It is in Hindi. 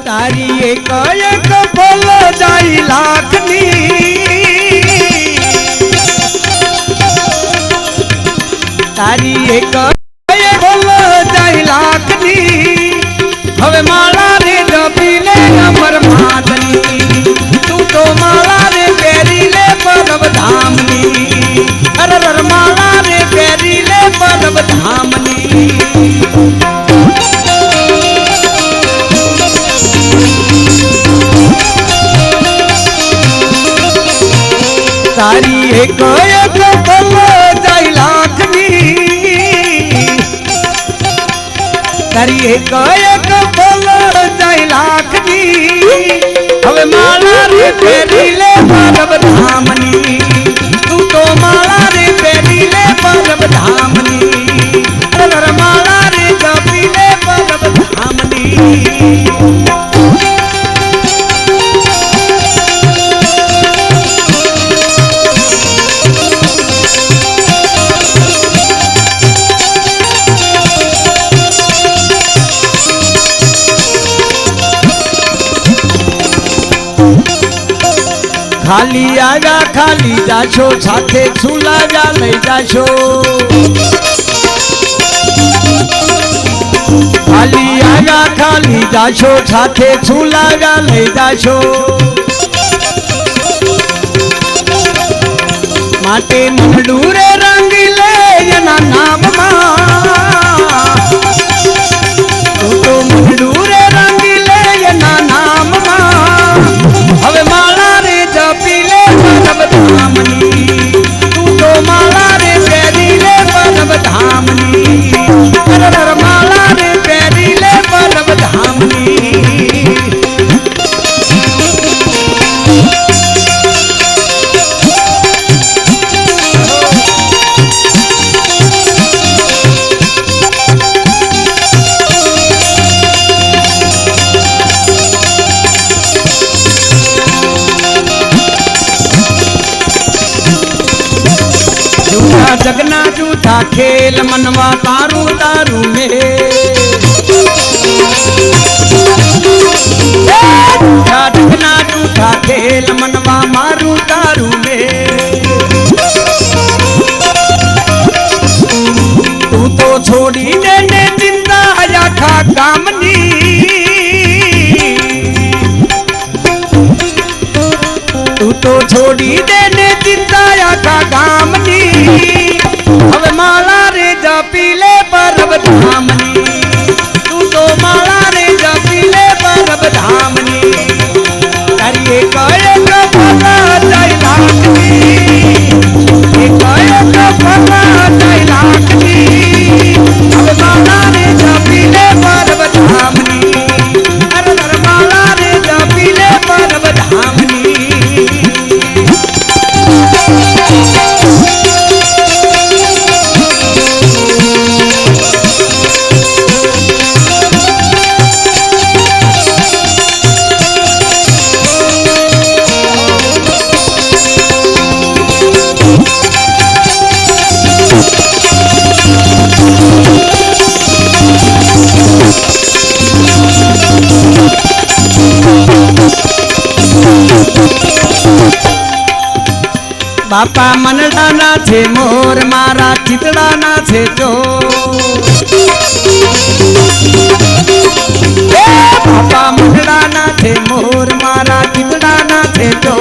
तारी एक एक बोल जाई लाखनी तारी एक बोल जाई लाखनी हवे माला रे जपीले अमर मातनी तू तो माला रे पेरी ले परब धामनी अरर माला रे पेरी ले परब धामनी तारी एक एक बोल जाई लाखनी तारी एक एक बोल जाई लाखनी हवे माला रे पेरी ले परब धामनी तू तो माला रे पेरी ले परब धामनी अरर माला रे जपी ले परब धामनी खाली आगा खाली जाशो साथे छुलागा लई जाशो खाली आगा खाली जाशो साथे छुलागा लई जाशो माटे मंडू रे रंगी ले एना नाम मां तो मंडू रे रंगी ले एना नाम मां हवे माला रे जपीले परब धामनी तू तो माला रे पेरी ले परब धामनी अरर माला रे पेरी ले परब धामनी जगना जूठा खेल मनवा तारू तारू में जगना जूठा खेल मनवा मारू तारू में तू तो छोड़ी देने चिंता या खा कामनी तू तो छोड़ी देने चिंता या खा कामनी हवे माला रे जपीले परब धामनी तू तो माला रे जपीले परब धामनी तारी एक एक फला जाई लाखनी एक एक फला जाई लाखनी हवे माला रे जपीले परब धामनी अरर माला रे जपीले परब धामनी बापा मनड़ा ना छे मोर मारा चितड़ा ना छे जो बापा मनड़ा ना छे मोर मारा चितड़ा ना छे जो